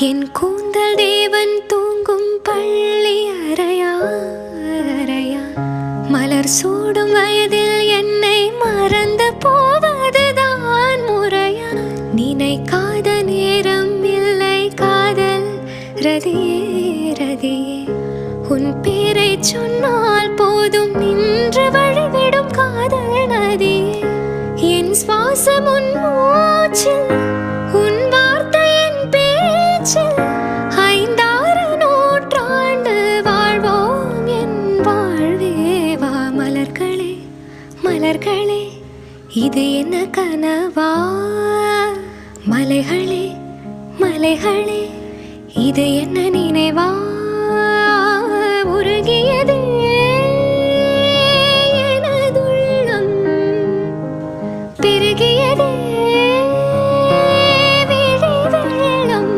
என் கூந்தல் தேவன் தூங்கும் பள்ளி அறையா அறையா, மலர் சூடும் வயதில் என்னை மறந்து போவதுதான் முறையா? நினைக்காத நேரம் இல்லை காதல் ரதியே ரதியே, உன் பேரை சொன்னால் போதும் நின்று வழிவிடும் காதல் நதியே. என் சுவாசம் உன் மூச்சில், உன் வார்த்தை என் பேச்சில், 5-6 நூற்றாண்டு வாழ்வோம் என் வாழ்வே வா. மலர்களே மலர்களே, இது என்ன கனவா? மலைகளே மலைகளே, இது என்ன நினைவா? உருகியது